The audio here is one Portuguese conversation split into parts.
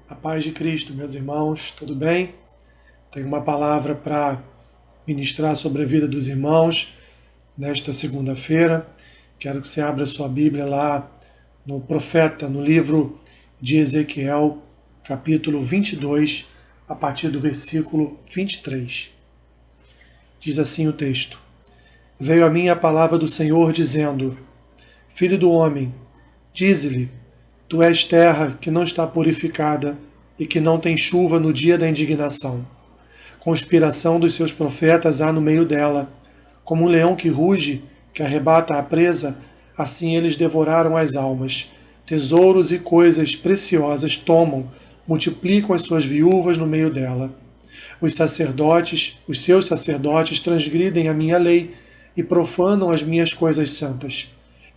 A paz de Cristo, meus irmãos, tudo bem? Tenho uma palavra para ministrar sobre a vida dos irmãos nesta segunda-feira. Quero que você abra sua Bíblia lá no profeta, no livro de Ezequiel, capítulo 22, a partir do versículo 23. Diz assim o texto: Veio a mim a palavra do Senhor dizendo: Filho do homem, dize-lhe: Tu és terra que não está purificada e que não tem chuva no dia da indignação. Conspiração dos seus profetas há no meio dela. Como um leão que ruge, que arrebata a presa, assim eles devoraram as almas. Tesouros e coisas preciosas tomam, multiplicam as suas viúvas no meio dela. Os seus sacerdotes transgridem a minha lei e profanam as minhas coisas santas.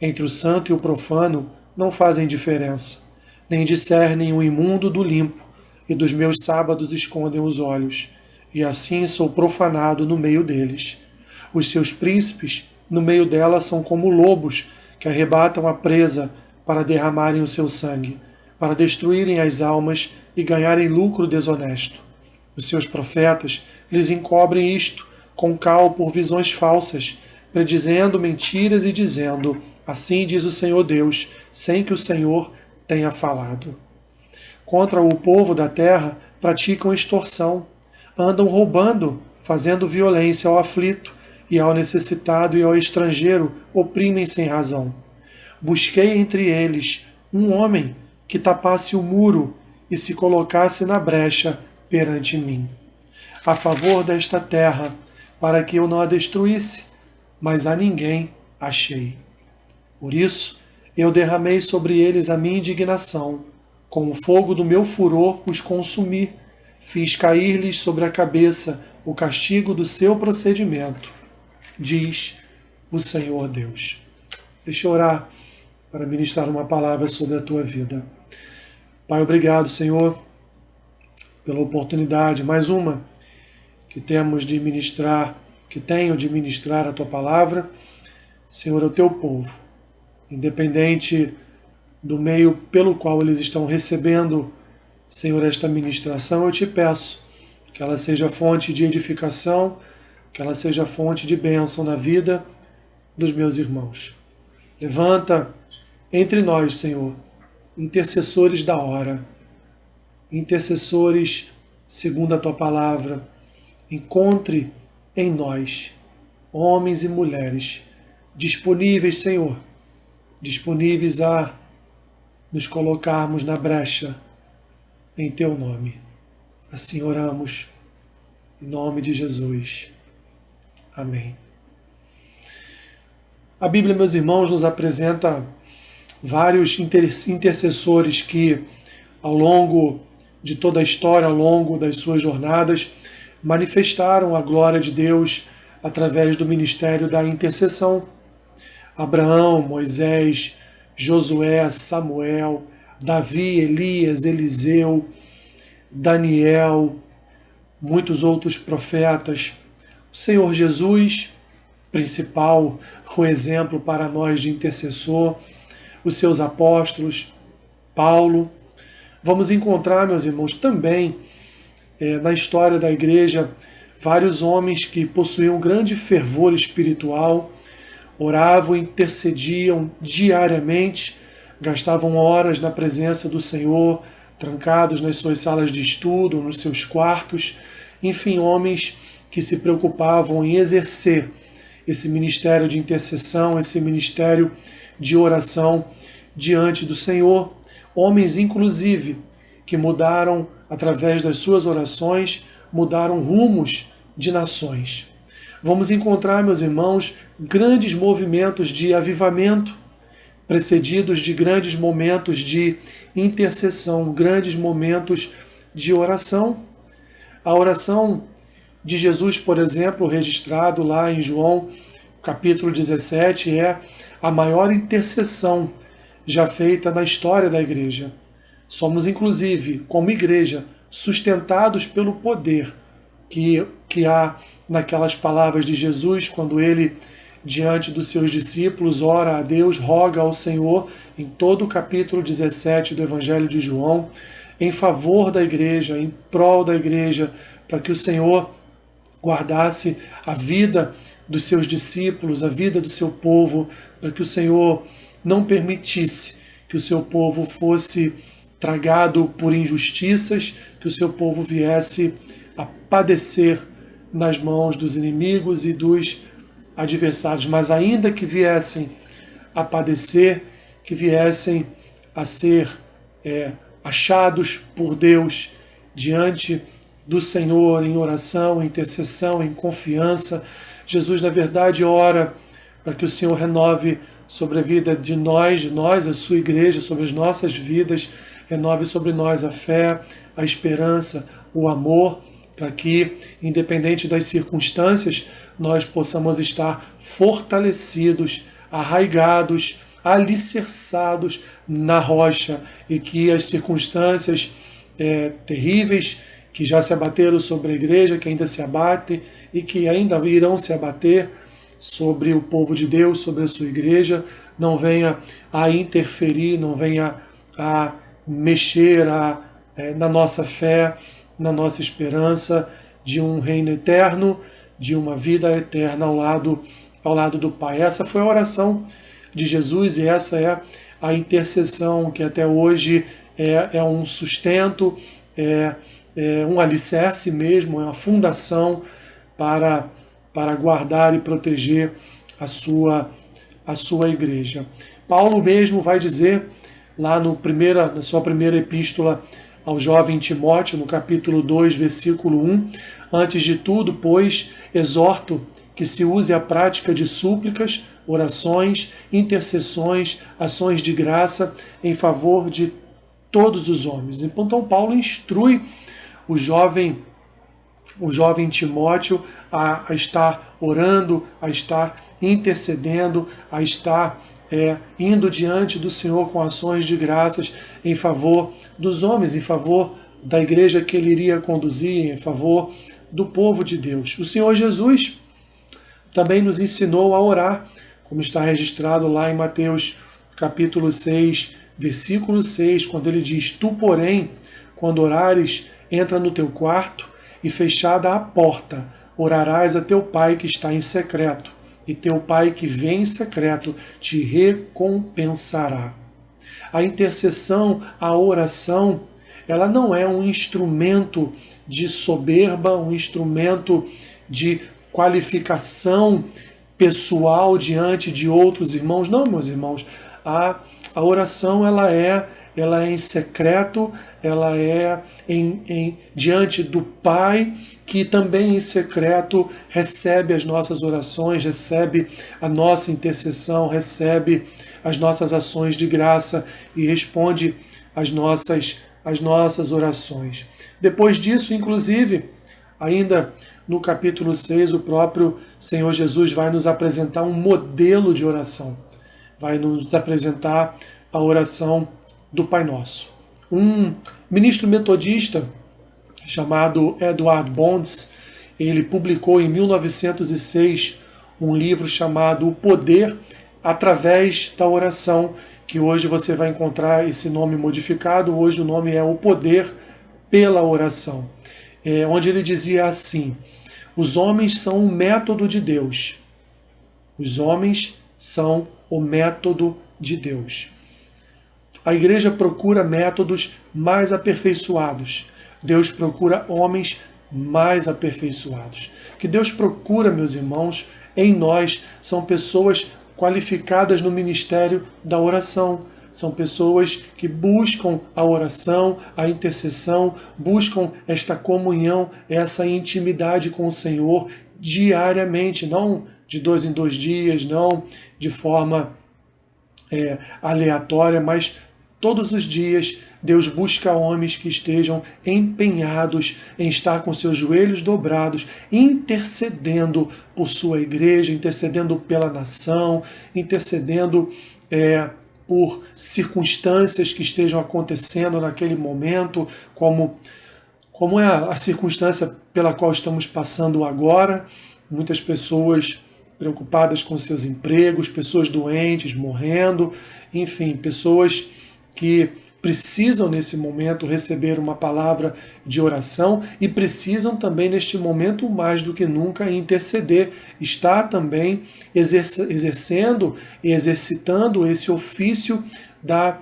Entre o santo e o profano não fazem diferença, nem discernem o imundo do limpo, e dos meus sábados escondem os olhos, e assim sou profanado no meio deles. Os seus príncipes no meio dela são como lobos que arrebatam a presa para derramarem o seu sangue, para destruírem as almas e ganharem lucro desonesto. Os seus profetas lhes encobrem isto com cal por visões falsas, predizendo mentiras e dizendo: Assim diz o Senhor Deus, sem que o Senhor tenha falado. Contra o povo da terra praticam extorsão, andam roubando, fazendo violência ao aflito, e ao necessitado e ao estrangeiro oprimem sem razão. Busquei entre eles um homem que tapasse o muro e se colocasse na brecha perante mim, a favor desta terra, para que eu não a destruísse, mas a ninguém achei. Por isso, eu derramei sobre eles a minha indignação, com o fogo do meu furor os consumi, fiz cair-lhes sobre a cabeça o castigo do seu procedimento, diz o Senhor Deus. Deixa eu orar para ministrar uma palavra sobre a tua vida. Pai, obrigado, Senhor, pela oportunidade, mais uma, que temos de ministrar, que tenho de ministrar a tua palavra, Senhor, ao teu povo. Independente do meio pelo qual eles estão recebendo, Senhor, esta ministração, eu te peço que ela seja fonte de edificação, que ela seja fonte de bênção na vida dos meus irmãos. Levanta entre nós, Senhor, intercessores da hora, intercessores segundo a tua palavra. Encontre em nós homens e mulheres disponíveis, Senhor, disponíveis a nos colocarmos na brecha em teu nome. Assim oramos, em nome de Jesus. Amém. A Bíblia, meus irmãos, nos apresenta vários intercessores que, ao longo de toda a história, ao longo das suas jornadas, manifestaram a glória de Deus através do ministério da intercessão. Abraão, Moisés, Josué, Samuel, Davi, Elias, Eliseu, Daniel, muitos outros profetas. O Senhor Jesus, principal, o exemplo para nós de intercessor, os seus apóstolos, Paulo. Vamos encontrar, meus irmãos, também na história da igreja, vários homens que possuíam grande fervor espiritual, oravam, intercediam diariamente, gastavam horas na presença do Senhor, trancados nas suas salas de estudo, nos seus quartos, enfim, homens que se preocupavam em exercer esse ministério de intercessão, esse ministério de oração diante do Senhor. Homens, inclusive, que mudaram, através das suas orações, mudaram rumos de nações. Vamos encontrar, meus irmãos, grandes movimentos de avivamento, precedidos de grandes momentos de intercessão, grandes momentos de oração. A oração de Jesus, por exemplo, registrado lá em João, capítulo 17, é a maior intercessão já feita na história da igreja. Somos, inclusive, como igreja, sustentados pelo poder que há naquelas palavras de Jesus, quando ele, diante dos seus discípulos, ora a Deus, roga ao Senhor, em todo o capítulo 17 do Evangelho de João, em favor da igreja, em prol da igreja, para que o Senhor guardasse a vida dos seus discípulos, a vida do seu povo, para que o Senhor não permitisse que o seu povo fosse tragado por injustiças, que o seu povo viesse a padecer nas mãos dos inimigos e dos adversários, mas ainda que viessem a padecer, que viessem a ser achados por Deus diante do Senhor em oração, em intercessão, em confiança. Jesus, na verdade, ora para que o Senhor renove sobre a vida de nós, a sua igreja, sobre as nossas vidas, renove sobre nós a fé, a esperança, o amor, para que, independente das circunstâncias, nós possamos estar fortalecidos, arraigados, alicerçados na rocha, e que as circunstâncias terríveis que já se abateram sobre a igreja, que ainda se abatem e que ainda irão se abater sobre o povo de Deus, sobre a sua igreja, não venha a interferir, não venha a mexer na nossa fé, na nossa esperança de um reino eterno, de uma vida eterna ao lado do Pai. Essa foi a oração de Jesus e essa é a intercessão que até hoje é um sustento, é um alicerce mesmo, é uma fundação para guardar e proteger a sua igreja. Paulo mesmo vai dizer lá na sua primeira epístola ao jovem Timóteo, no capítulo 2, versículo 1, antes de tudo, pois, exorto que se use a prática de súplicas, orações, intercessões, ações de graça em favor de todos os homens. Então Paulo instrui o jovem Timóteo a estar orando, a estar intercedendo, a estar indo diante do Senhor com ações de graças em favor dos homens, em favor da igreja que ele iria conduzir, em favor do povo de Deus. O Senhor Jesus também nos ensinou a orar, como está registrado lá em Mateus capítulo 6, versículo 6, quando ele diz: Tu, porém, quando orares, entra no teu quarto e fechada a porta, orarás a teu Pai que está em secreto, e teu Pai que vem em secreto te recompensará. A intercessão, a oração, ela não é um instrumento de soberba, um instrumento de qualificação pessoal diante de outros irmãos. Não, meus irmãos, a oração ela é em secreto, ela é diante do Pai, que também em secreto recebe as nossas orações, recebe a nossa intercessão, recebe as nossas ações de graça e responde às nossas orações. Depois disso, inclusive, ainda no capítulo 6, o próprio Senhor Jesus vai nos apresentar um modelo de oração. Vai nos apresentar a oração do Pai Nosso. Um ministro metodista chamado Edward Bonds, ele publicou em 1906 um livro chamado O Poder através da Oração, que hoje você vai encontrar esse nome modificado. Hoje o nome é O Poder pela Oração, onde ele dizia assim: os homens são o método de Deus. Os homens são o método de Deus. A igreja procura métodos mais aperfeiçoados. Deus procura homens mais aperfeiçoados. O que Deus procura, meus irmãos, em nós são pessoas qualificadas no ministério da oração. São pessoas que buscam a oração, a intercessão, buscam esta comunhão, essa intimidade com o Senhor diariamente, não de 2 em 2 dias, não de forma aleatória, mas todos os dias Deus busca homens que estejam empenhados em estar com seus joelhos dobrados, intercedendo por sua igreja, intercedendo pela nação, intercedendo por circunstâncias que estejam acontecendo naquele momento, como é a circunstância pela qual estamos passando agora. Muitas pessoas preocupadas com seus empregos, pessoas doentes, morrendo, enfim, pessoas que precisam nesse momento receber uma palavra de oração e precisam também neste momento mais do que nunca interceder, estar também exercendo e exercitando esse ofício da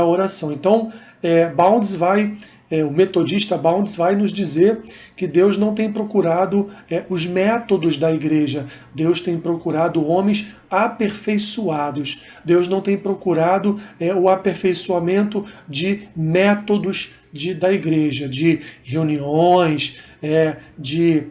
oração. Então, o metodista Bounds vai nos dizer que Deus não tem procurado os métodos da igreja, Deus tem procurado homens aperfeiçoados, Deus não tem procurado o aperfeiçoamento de métodos da igreja, de reuniões, de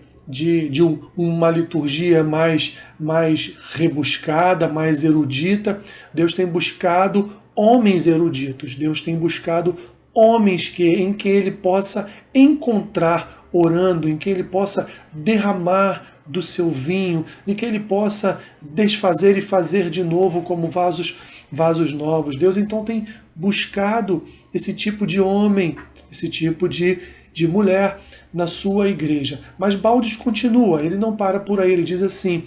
uma liturgia mais rebuscada, mais erudita. Deus tem buscado homens eruditos, Deus tem buscado homens em que ele possa encontrar orando, em que ele possa derramar do seu vinho, em que ele possa desfazer e fazer de novo como vasos novos. Deus então tem buscado esse tipo de homem, esse tipo de mulher na sua igreja. Mas Baldes continua, ele não para por aí, ele diz assim: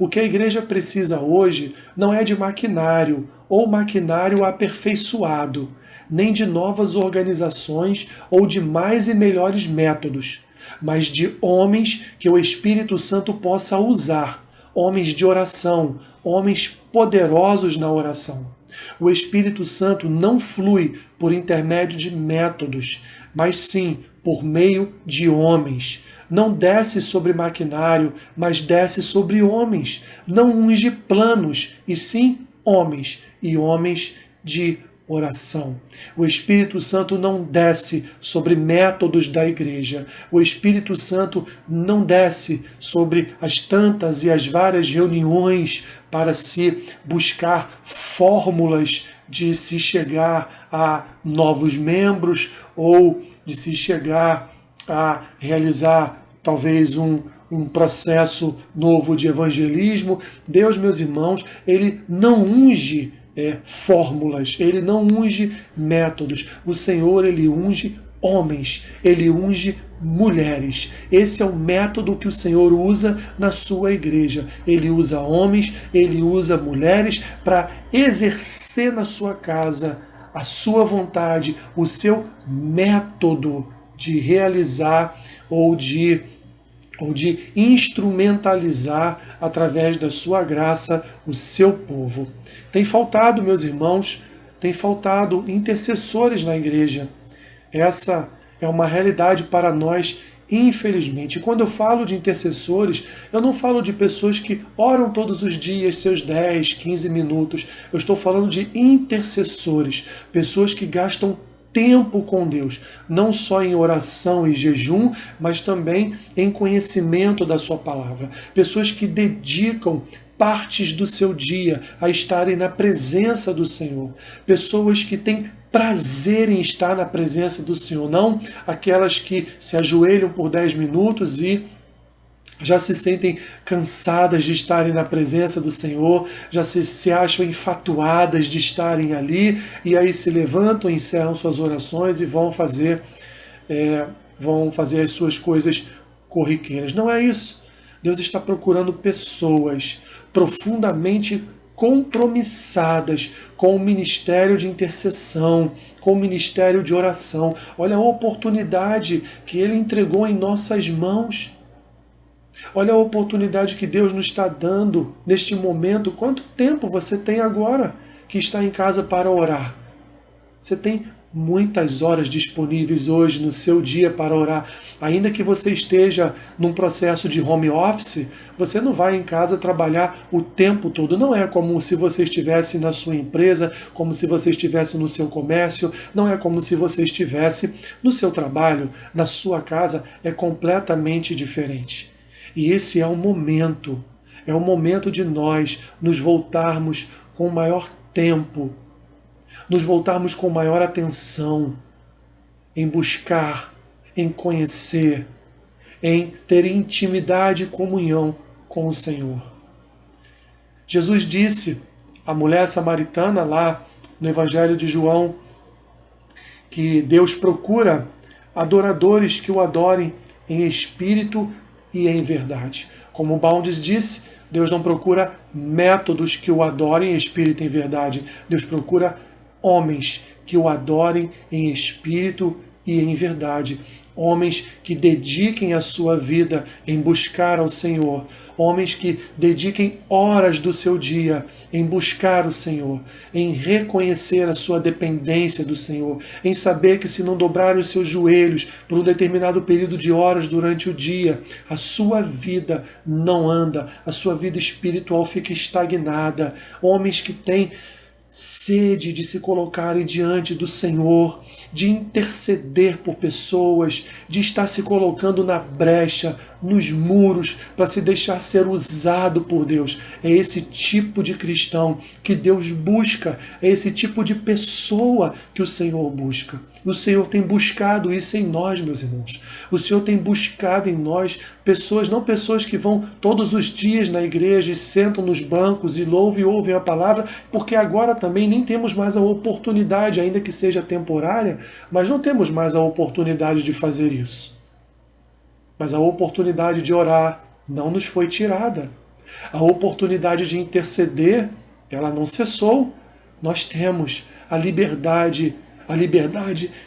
o que a igreja precisa hoje não é de maquinário ou maquinário aperfeiçoado, nem de novas organizações ou de mais e melhores métodos, mas de homens que o Espírito Santo possa usar, homens de oração, homens poderosos na oração. O Espírito Santo não flui por intermédio de métodos, mas sim por meio de homens. Não desce sobre maquinário, mas desce sobre homens. Não unge planos, e sim homens, e homens de oração. O Espírito Santo não desce sobre métodos da igreja. O Espírito Santo não desce sobre as tantas e as várias reuniões para se buscar fórmulas de se chegar a novos membros ou de se chegar a realizar talvez um processo novo de evangelismo. Deus, meus irmãos, ele não unge fórmulas, ele não unge métodos. O Senhor, ele unge homens, ele unge mulheres. Esse é o método que o Senhor usa na sua igreja. Ele usa homens, ele usa mulheres para exercer na sua casa a sua vontade, o seu método de realizar ou de instrumentalizar através da sua graça o seu povo. Tem faltado, meus irmãos, tem faltado intercessores na igreja. Essa é uma realidade para nós, infelizmente. E quando eu falo de intercessores, eu não falo de pessoas que oram todos os dias seus 10, 15 minutos. Eu estou falando de intercessores, pessoas que gastam tempo com Deus, não só em oração e jejum, mas também em conhecimento da sua palavra. Pessoas que dedicam partes do seu dia a estarem na presença do Senhor. Pessoas que têm prazer em estar na presença do Senhor, não aquelas que se ajoelham por 10 minutos e já se sentem cansadas de estarem na presença do Senhor, já se acham enfatuadas de estarem ali, e aí se levantam, encerram suas orações e vão fazer as suas coisas corriqueiras. Não é isso. Deus está procurando pessoas profundamente compromissadas com o ministério de intercessão, com o ministério de oração. Olha a oportunidade que Ele entregou em nossas mãos. Olha a oportunidade que Deus nos está dando neste momento. Quanto tempo você tem agora que está em casa para orar? Você tem muitas horas disponíveis hoje no seu dia para orar. Ainda que você esteja num processo de home office, você não vai em casa trabalhar o tempo todo. Não é como se você estivesse na sua empresa, como se você estivesse no seu comércio, não é como se você estivesse no seu trabalho, na sua casa. É completamente diferente. E esse é o momento de nós nos voltarmos com maior tempo, nos voltarmos com maior atenção em buscar, em conhecer, em ter intimidade e comunhão com o Senhor. Jesus disse à mulher samaritana lá no Evangelho de João que Deus procura adoradores que o adorem em espírito e em verdade. Como Bounds disse, Deus não procura métodos que o adorem em espírito e em verdade. Deus procura homens que o adorem em espírito e em verdade. Homens que dediquem a sua vida em buscar ao Senhor. Homens que dediquem horas do seu dia em buscar o Senhor, em reconhecer a sua dependência do Senhor, em saber que se não dobrarem os seus joelhos por um determinado período de horas durante o dia, a sua vida não anda, a sua vida espiritual fica estagnada. Homens que têm sede de se colocarem diante do Senhor, de interceder por pessoas, de estar se colocando na brecha, nos muros, para se deixar ser usado por Deus. É esse tipo de cristão que Deus busca, é esse tipo de pessoa que o Senhor busca. O Senhor tem buscado isso em nós, meus irmãos. O Senhor tem buscado em nós pessoas, não pessoas que vão todos os dias na igreja e sentam nos bancos e louvam e ouvem a palavra, porque agora também nem temos mais a oportunidade, ainda que seja temporária, mas não temos mais a oportunidade de fazer isso. Mas a oportunidade de orar não nos foi tirada. A oportunidade de interceder, ela não cessou. Nós temos a liberdade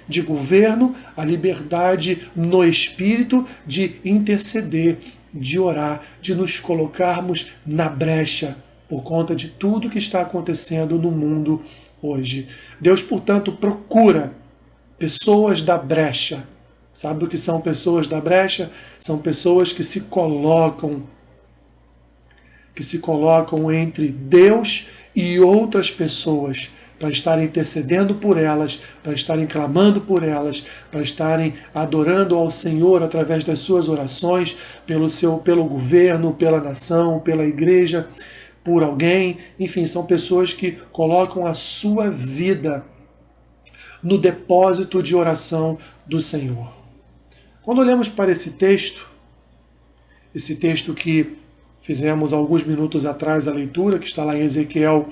de governo, a liberdade no espírito de interceder, de orar, de nos colocarmos na brecha por conta de tudo que está acontecendo no mundo hoje. Deus, portanto, procura pessoas da brecha. Sabe o que são pessoas da brecha? São pessoas que se colocam entre Deus e outras pessoas, para estarem intercedendo por elas, para estarem clamando por elas, para estarem adorando ao Senhor através das suas orações, pelo governo, pela nação, pela igreja, por alguém. Enfim, são pessoas que colocam a sua vida no depósito de oração do Senhor. Quando olhamos para esse texto que fizemos alguns minutos atrás a leitura, que está lá em Ezequiel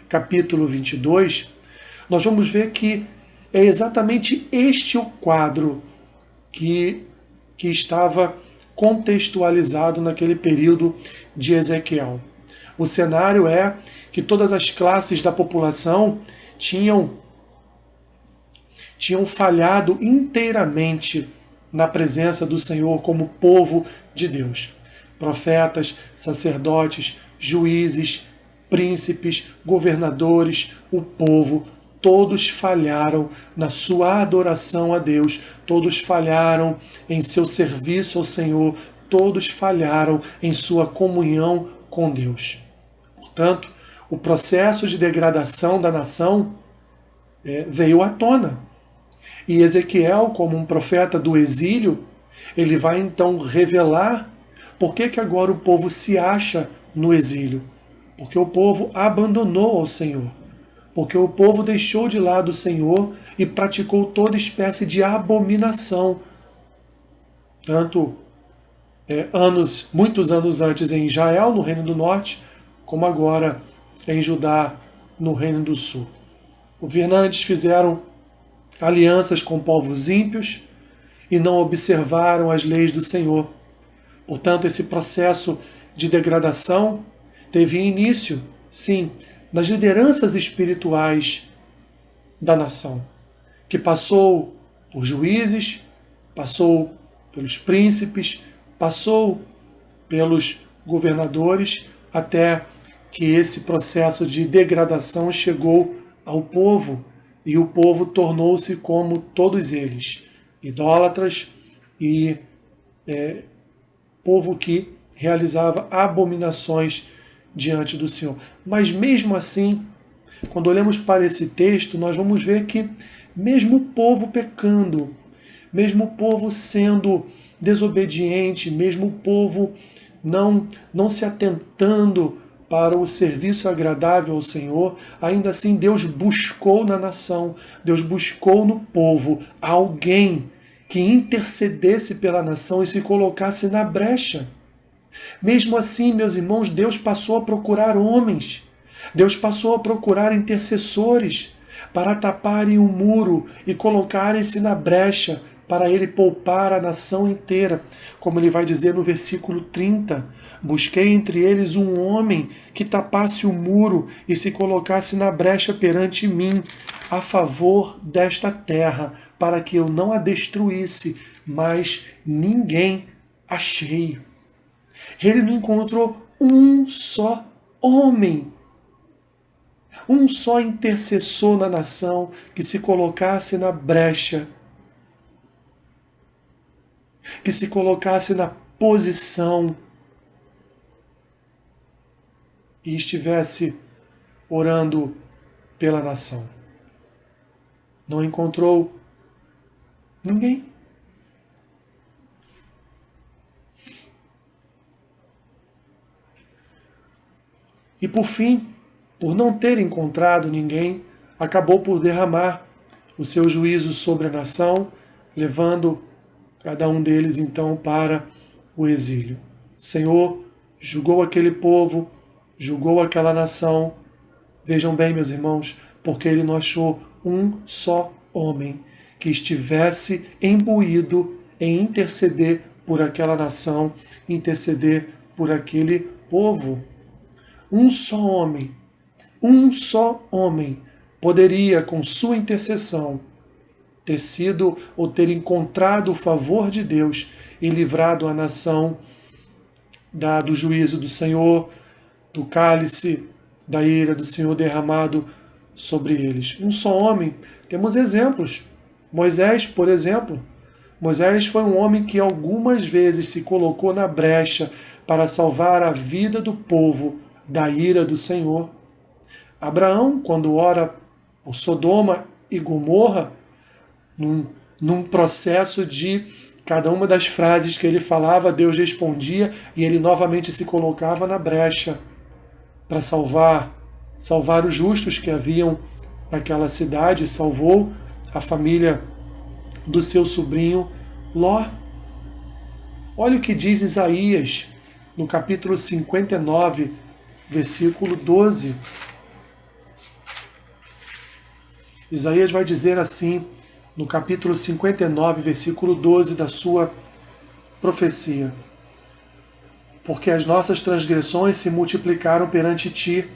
capítulo 22, nós vamos ver que é exatamente este o quadro que estava contextualizado naquele período de Ezequiel. O cenário é que todas as classes da população tinham falhado inteiramente na presença do Senhor como povo de Deus. Profetas, sacerdotes, juízes, príncipes, governadores, o povo, todos falharam na sua adoração a Deus, todos falharam em seu serviço ao Senhor, todos falharam em sua comunhão com Deus. Portanto, o processo de degradação da nação veio à tona. E Ezequiel, como um profeta do exílio, ele vai então revelar por que agora o povo se acha no exílio. Porque o povo abandonou ao Senhor. Porque o povo deixou de lado o Senhor e praticou toda espécie de abominação. Tanto muitos anos antes em Israel, no Reino do Norte, como agora em Judá, no Reino do Sul. Governantes fizeram alianças com povos ímpios e não observaram as leis do Senhor. Portanto, esse processo de degradação teve início, sim, nas lideranças espirituais da nação, que passou por juízes, passou pelos príncipes, passou pelos governadores, até que esse processo de degradação chegou ao povo, e o povo tornou-se como todos eles, idólatras e povo que realizava abominações diante do Senhor. Mas mesmo assim, quando olhamos para esse texto, nós vamos ver que mesmo o povo pecando, mesmo o povo sendo desobediente, mesmo o povo não se atentando para o serviço agradável ao Senhor, ainda assim Deus buscou na nação, Deus buscou no povo alguém que intercedesse pela nação e se colocasse na brecha. Mesmo assim, meus irmãos, Deus passou a procurar homens, Deus passou a procurar intercessores para taparem o muro e colocarem-se na brecha para ele poupar a nação inteira. Como ele vai dizer no versículo 30, Busquei entre eles um homem que tapasse o muro e se colocasse na brecha perante mim, a favor desta terra, para que eu não a destruísse, mas ninguém achei. Ele não encontrou um só homem, um só intercessor na nação que se colocasse na brecha, que se colocasse na posição e estivesse orando pela nação. Não encontrou ninguém. E por fim, por não ter encontrado ninguém, acabou por derramar o seu juízo sobre a nação, levando cada um deles então para o exílio. O Senhor julgou aquele povo, julgou aquela nação. Vejam bem, meus irmãos, porque ele não achou um só homem que estivesse imbuído em interceder por aquela nação, interceder por aquele povo. Um só homem poderia, com sua intercessão, ter sido ou ter encontrado o favor de Deus e livrado a nação do juízo do Senhor, do cálice da ira do Senhor derramado sobre eles. Um só homem. Temos exemplos. Moisés, por exemplo. Moisés foi um homem que algumas vezes se colocou na brecha para salvar a vida do povo da ira do Senhor. Abraão, quando ora por Sodoma e Gomorra, num processo de cada uma das frases que ele falava, Deus respondia e ele novamente se colocava na brecha para salvar os justos que haviam naquela cidade, salvou a família do seu sobrinho Ló. Olha o que diz Isaías no capítulo 59, versículo 12. Isaías vai dizer assim, no capítulo 59, versículo 12 da sua profecia: porque as nossas transgressões se multiplicaram perante ti,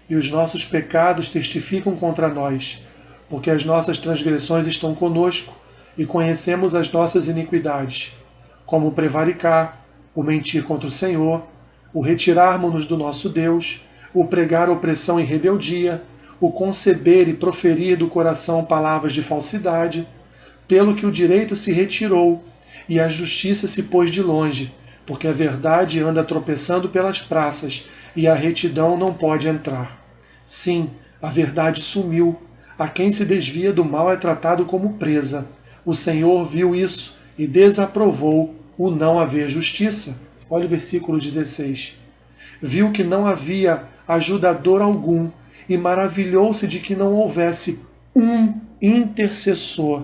e os nossos pecados testificam contra nós, porque as nossas transgressões estão conosco, e conhecemos as nossas iniquidades, como o prevaricar, o mentir contra o Senhor, o retirarmos-nos do nosso Deus, o pregar opressão e rebeldia, o conceber e proferir do coração palavras de falsidade, pelo que o direito se retirou e a justiça se pôs de longe, porque a verdade anda tropeçando pelas praças e a retidão não pode entrar. Sim, a verdade sumiu. A quem se desvia do mal é tratado como presa. O Senhor viu isso e desaprovou o não haver justiça. Olha o versículo 16. Viu que não havia ajudador algum e maravilhou-se de que não houvesse um intercessor,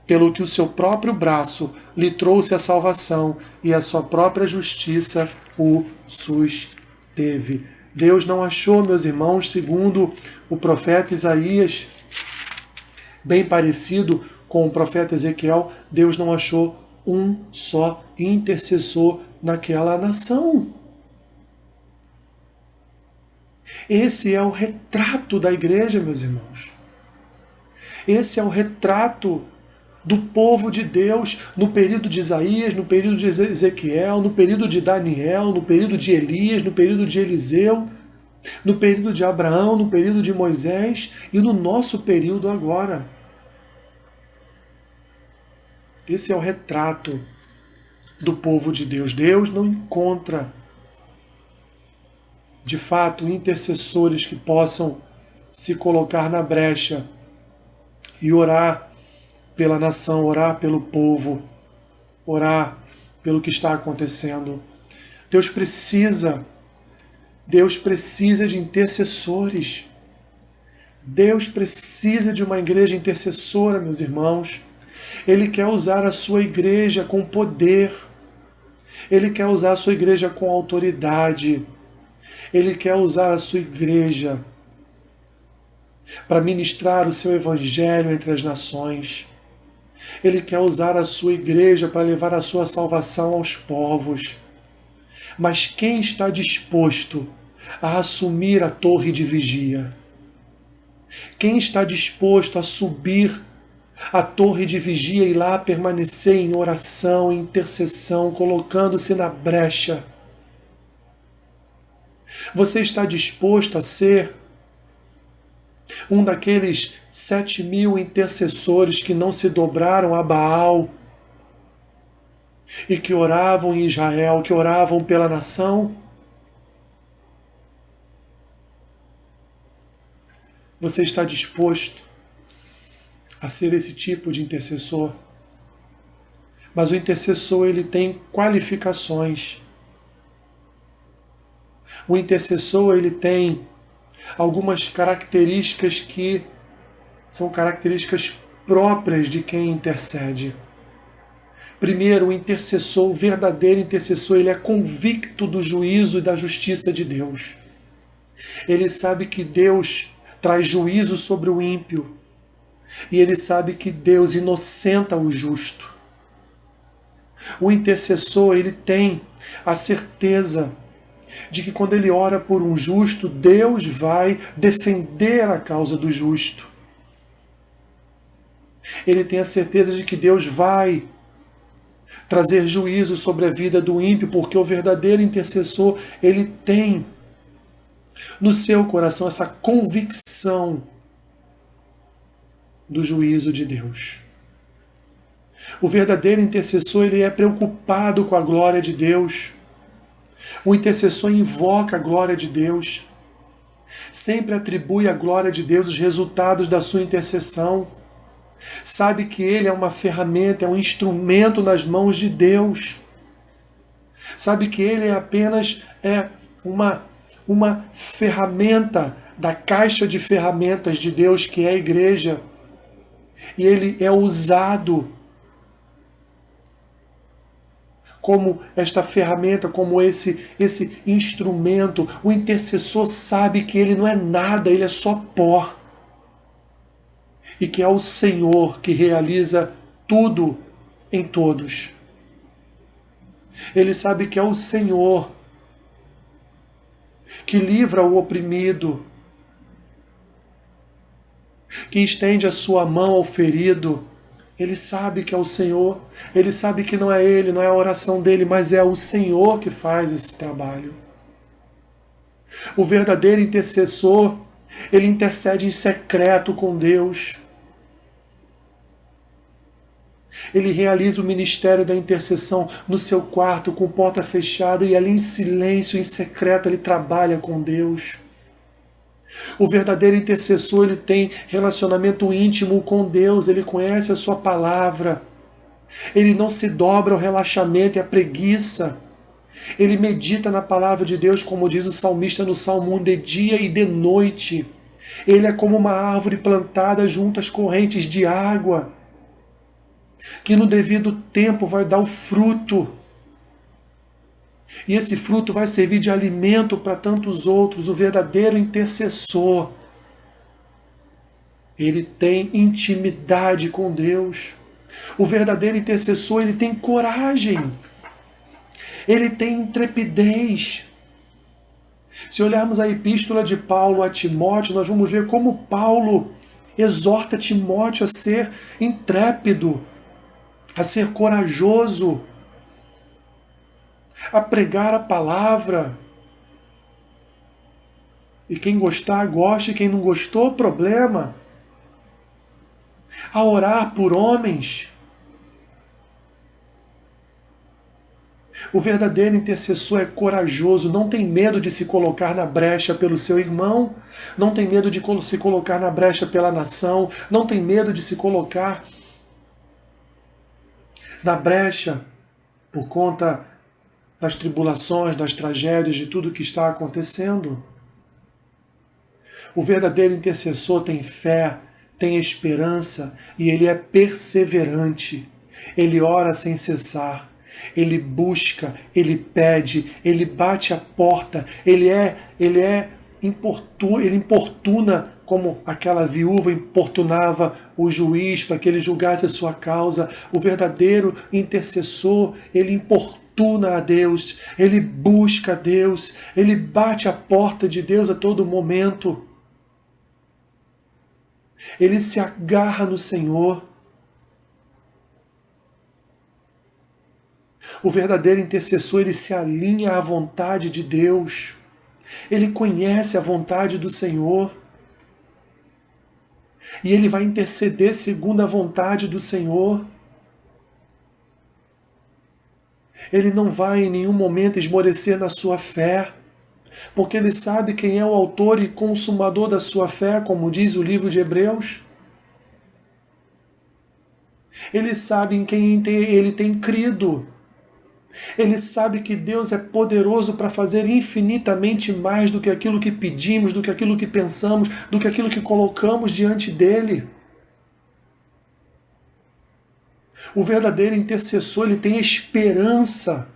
pelo que o seu próprio braço lhe trouxe a salvação e a sua própria justiça o susteve. Deus não achou, meus irmãos, segundo o profeta Isaías, bem parecido com o profeta Ezequiel, Deus não achou um só intercessor naquela nação. Esse é o retrato da igreja, meus irmãos. Esse é o retrato do povo de Deus no período de Isaías, no período de Ezequiel, no período de Daniel, no período de Elias, no período de Eliseu, no período de Abraão, no período de Moisés e no nosso período agora. Esse é o retrato do povo de Deus. Deus não encontra, de fato, intercessores que possam se colocar na brecha e orar pela nação, orar pelo povo, orar pelo que está acontecendo. Deus precisa de intercessores. Deus precisa de uma igreja intercessora, meus irmãos. Ele quer usar a sua igreja com poder. Ele quer usar a sua igreja com autoridade. Ele quer usar a sua igreja para ministrar o seu evangelho entre as nações. Ele quer usar a sua igreja para levar a sua salvação aos povos. Mas quem está disposto a assumir a torre de vigia? Quem está disposto a subir a torre de vigia e lá permanecer em oração, em intercessão, colocando-se na brecha? Você está disposto a ser um daqueles 7.000 intercessores que não se dobraram a Baal e que oravam em Israel, que oravam pela nação? Você está disposto a ser esse tipo de intercessor? Mas o intercessor, ele tem qualificações. O intercessor, ele tem algumas características que são características próprias de quem intercede. Primeiro, o intercessor, o verdadeiro intercessor, ele é convicto do juízo e da justiça de Deus. Ele sabe que Deus traz juízo sobre o ímpio. E ele sabe que Deus inocenta o justo. O intercessor, ele tem a certeza de que quando ele ora por um justo, Deus vai defender a causa do justo. Ele tem a certeza de que Deus vai trazer juízo sobre a vida do ímpio, porque o verdadeiro intercessor, ele tem no seu coração essa convicção do juízo de Deus. O verdadeiro intercessor, ele é preocupado com a glória de Deus. O intercessor invoca a glória de Deus. Sempre atribui à glória de Deus os resultados da sua intercessão. Sabe que ele é uma ferramenta, é um instrumento nas mãos de Deus. Sabe que ele é apenas uma ferramenta da caixa de ferramentas de Deus, que é a igreja. E ele é usado como esta ferramenta, como esse instrumento. O intercessor sabe que ele não é nada, ele é só pó. E que é o Senhor que realiza tudo em todos. Ele sabe que é o Senhor que livra o oprimido, que estende a sua mão ao ferido. Ele sabe que é o Senhor, ele sabe que não é ele, não é a oração dele, mas é o Senhor que faz esse trabalho. O verdadeiro intercessor, ele intercede em secreto com Deus. Ele realiza o ministério da intercessão no seu quarto, com porta fechada, e ali em silêncio, em secreto, ele trabalha com Deus. O verdadeiro intercessor, ele tem relacionamento íntimo com Deus, ele conhece a sua palavra. Ele não se dobra ao relaxamento e à preguiça. Ele medita na palavra de Deus, como diz o salmista no Salmo 1, de dia e de noite. Ele é como uma árvore plantada junto às correntes de água, que no devido tempo vai dar o fruto. E esse fruto vai servir de alimento para tantos outros. O verdadeiro intercessor, ele tem intimidade com Deus. O verdadeiro intercessor, ele tem coragem. Ele tem intrepidez. Se olharmos a epístola de Paulo a Timóteo, nós vamos ver como Paulo exorta Timóteo a ser intrépido, a ser corajoso, a pregar a palavra. E quem gostar, goste, quem não gostou, problema. A orar por homens. O verdadeiro intercessor é corajoso, não tem medo de se colocar na brecha pelo seu irmão, não tem medo de se colocar na brecha pela nação, não tem medo de se colocar na brecha por conta das tribulações, das tragédias, de tudo que está acontecendo. O verdadeiro intercessor tem fé, tem esperança e ele é perseverante. Ele ora sem cessar, ele busca, ele pede, ele bate a porta, ele importuna como aquela viúva importunava o juiz para que ele julgasse a sua causa. O verdadeiro intercessor, ele importuna a Deus, ele busca a Deus, ele bate a porta de Deus a todo momento. Ele se agarra no Senhor. O verdadeiro intercessor, ele se alinha à vontade de Deus. Ele conhece a vontade do Senhor. E ele vai interceder segundo a vontade do Senhor. Ele não vai em nenhum momento esmorecer na sua fé, porque ele sabe quem é o autor e consumador da sua fé, como diz o livro de Hebreus. Ele sabe em quem ele tem crido. Ele sabe que Deus é poderoso para fazer infinitamente mais do que aquilo que pedimos, do que aquilo que pensamos, do que aquilo que colocamos diante dele. O verdadeiro intercessor, ele tem esperança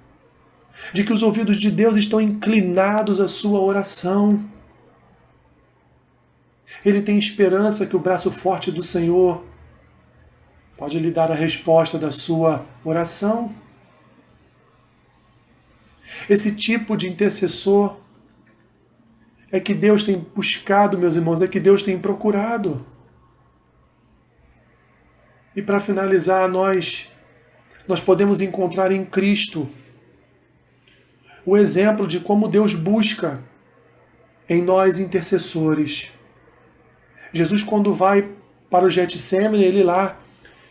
de que os ouvidos de Deus estão inclinados à sua oração. Ele tem esperança que o braço forte do Senhor pode lhe dar a resposta da sua oração. Esse tipo de intercessor é que Deus tem buscado, meus irmãos, é que Deus tem procurado. E para finalizar, nós podemos encontrar em Cristo o exemplo de como Deus busca em nós intercessores. Jesus, quando vai para o Getsemane, ele lá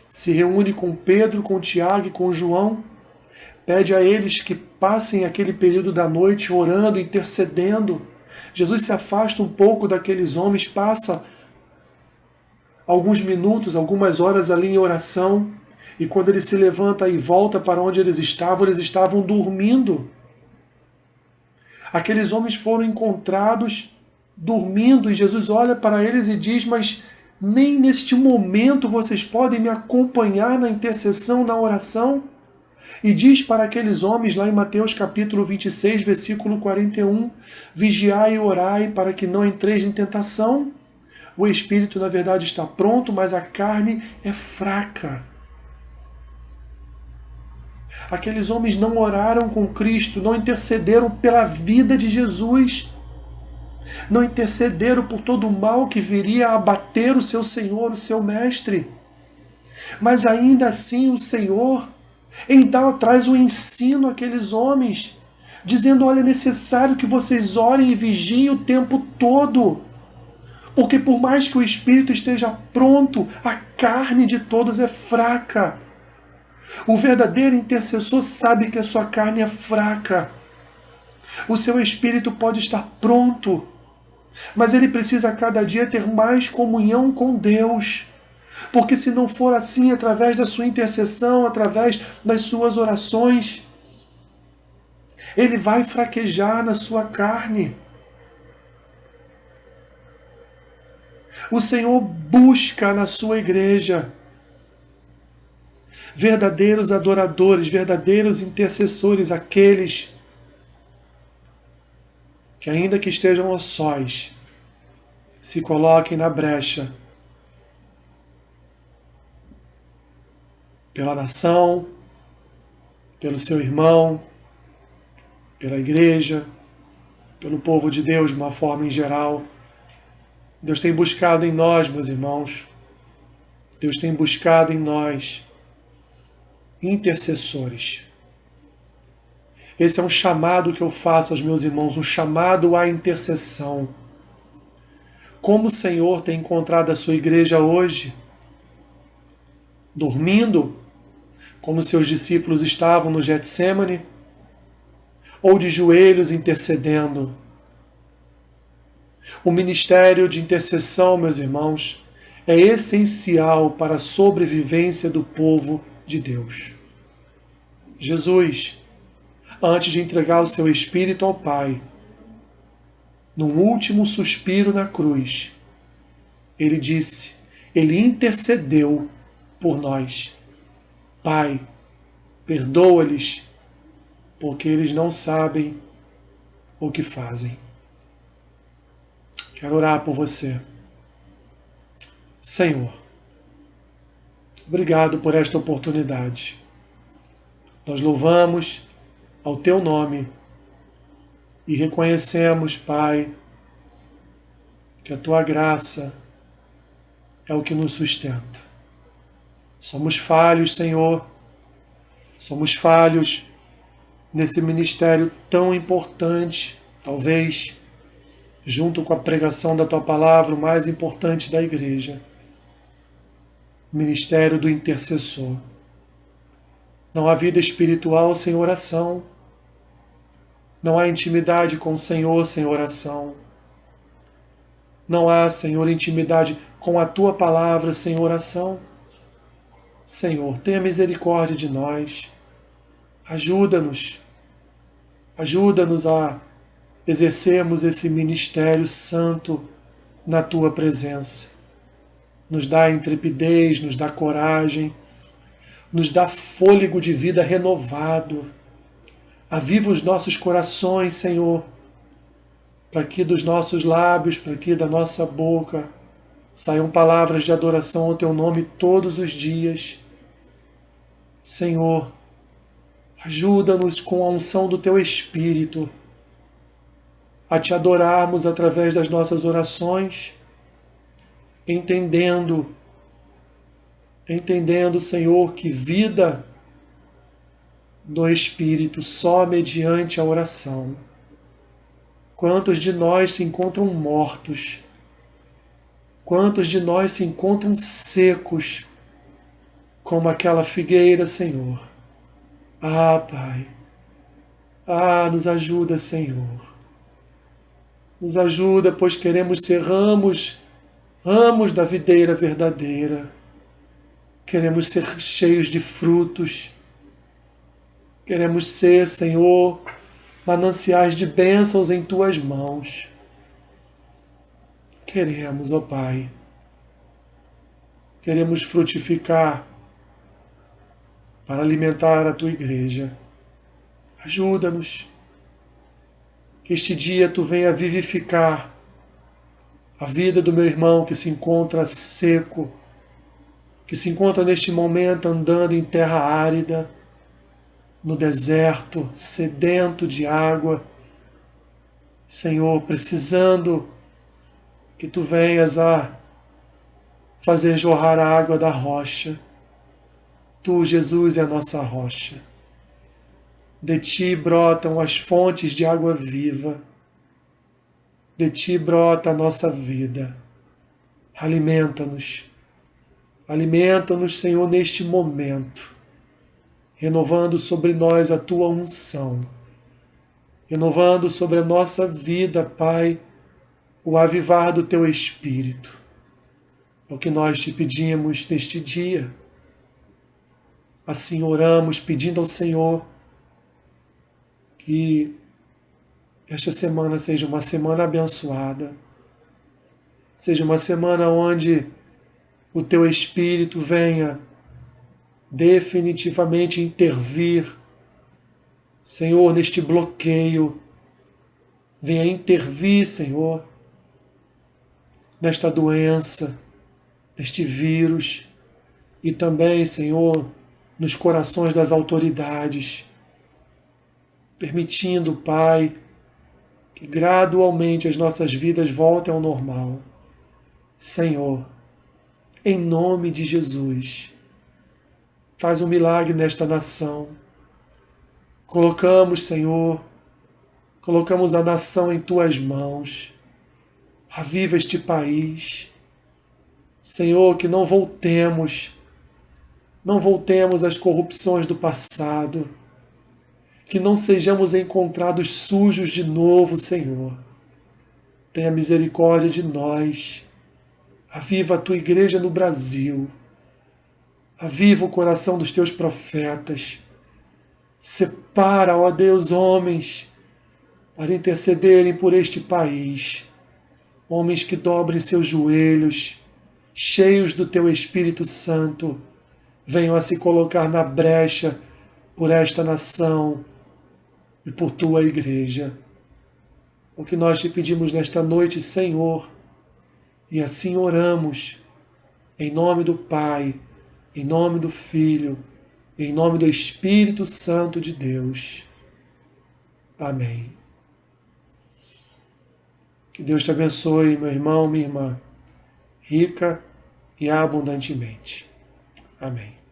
se reúne com Pedro, com Tiago e com João, pede a eles que passem aquele período da noite orando, intercedendo. Jesus se afasta um pouco daqueles homens, passa alguns minutos, algumas horas ali em oração, e quando ele se levanta e volta para onde eles estavam dormindo. Aqueles homens foram encontrados dormindo, e Jesus olha para eles e diz: mas nem neste momento vocês podem me acompanhar na intercessão, na oração? E diz para aqueles homens, lá em Mateus capítulo 26, versículo 41, vigiai e orai para que não entreis em tentação. O espírito, na verdade, está pronto, mas a carne é fraca. Aqueles homens não oraram com Cristo, não intercederam pela vida de Jesus, não intercederam por todo o mal que viria a abater o seu Senhor, o seu Mestre. Mas ainda assim o Senhor então traz o ensino àqueles homens, dizendo: olha, é necessário que vocês orem e vigiem o tempo todo, porque por mais que o espírito esteja pronto, a carne de todos é fraca. O verdadeiro intercessor sabe que a sua carne é fraca. O seu espírito pode estar pronto, mas ele precisa a cada dia ter mais comunhão com Deus. Porque se não for assim, através da sua intercessão, através das suas orações, ele vai fraquejar na sua carne. O Senhor busca na sua igreja verdadeiros adoradores, verdadeiros intercessores, aqueles que, ainda que estejam a sós, se coloquem na brecha pela nação, pelo seu irmão, pela igreja, pelo povo de Deus de uma forma em geral. Deus tem buscado em nós, meus irmãos, Deus tem buscado em nós intercessores. Esse é um chamado que eu faço aos meus irmãos, um chamado à intercessão. Como o Senhor tem encontrado a sua igreja hoje? Dormindo, como seus discípulos estavam no Getsemane, ou de joelhos intercedendo? O ministério de intercessão, meus irmãos, é essencial para a sobrevivência do povo de Deus. Jesus, antes de entregar o seu Espírito ao Pai, num último suspiro na cruz, ele disse, ele intercedeu por nós: Pai, perdoa-lhes, porque eles não sabem o que fazem. Quero orar por você. Senhor, obrigado por esta oportunidade. Nós louvamos ao Teu nome e reconhecemos, Pai, que a Tua graça é o que nos sustenta. Somos falhos, Senhor, somos falhos nesse ministério tão importante, talvez, junto com a pregação da Tua palavra, o mais importante da igreja, o ministério do intercessor. Não há vida espiritual sem oração, não há intimidade com o Senhor sem oração, não há, Senhor, intimidade com a Tua palavra sem oração. Senhor, tenha misericórdia de nós, ajuda-nos a exercermos esse ministério santo na Tua presença. Nos dá intrepidez, nos dá coragem, nos dá fôlego de vida renovado. Aviva os nossos corações, Senhor, para que dos nossos lábios, para que da nossa boca saiam palavras de adoração ao Teu nome todos os dias. Senhor, ajuda-nos com a unção do Teu Espírito a Te adorarmos através das nossas orações, entendendo, Senhor, que vida do Espírito só mediante a oração. Quantos de nós se encontram mortos? Quantos de nós se encontram secos, como aquela figueira, Senhor? Ah, Pai, nos ajuda, Senhor. Nos ajuda, pois queremos ser ramos da videira verdadeira. Queremos ser cheios de frutos. Queremos ser, Senhor, mananciais de bênçãos em Tuas mãos. Queremos, ó Pai. Queremos frutificar para alimentar a Tua igreja. Ajuda-nos. Que este dia Tu venha vivificar a vida do meu irmão que se encontra seco, que se encontra neste momento andando em terra árida, no deserto, sedento de água. Senhor, precisando que Tu venhas a fazer jorrar a água da rocha. Tu, Jesus, é a nossa rocha. De Ti brotam as fontes de água viva. De Ti brota a nossa vida. Alimenta-nos. Alimenta-nos, Senhor, neste momento, renovando sobre nós a Tua unção, renovando sobre a nossa vida, Pai, o avivar do Teu Espírito. É o que nós Te pedimos neste dia. Assim oramos, pedindo ao Senhor que esta semana seja uma semana abençoada, seja uma semana onde o Teu Espírito venha definitivamente intervir, Senhor, neste bloqueio. Venha intervir, Senhor, nesta doença, neste vírus, e também, Senhor, nos corações das autoridades, permitindo, Pai, que gradualmente as nossas vidas voltem ao normal. Senhor, em nome de Jesus, faz um milagre nesta nação. Colocamos, Senhor, colocamos a nação em Tuas mãos. Aviva este país. Senhor, que não voltemos às corrupções do passado, que não sejamos encontrados sujos de novo, Senhor. Tenha misericórdia de nós. Aviva a Tua igreja no Brasil. Aviva o coração dos Teus profetas. Separa, ó Deus, homens para intercederem por este país. Homens que dobrem seus joelhos, cheios do Teu Espírito Santo, venham a se colocar na brecha por esta nação e por Tua igreja. O que nós Te pedimos nesta noite, Senhor, e assim oramos em nome do Pai, em nome do Filho, em nome do Espírito Santo de Deus. Amém. Que Deus te abençoe, meu irmão, minha irmã, rica e abundantemente. Amém.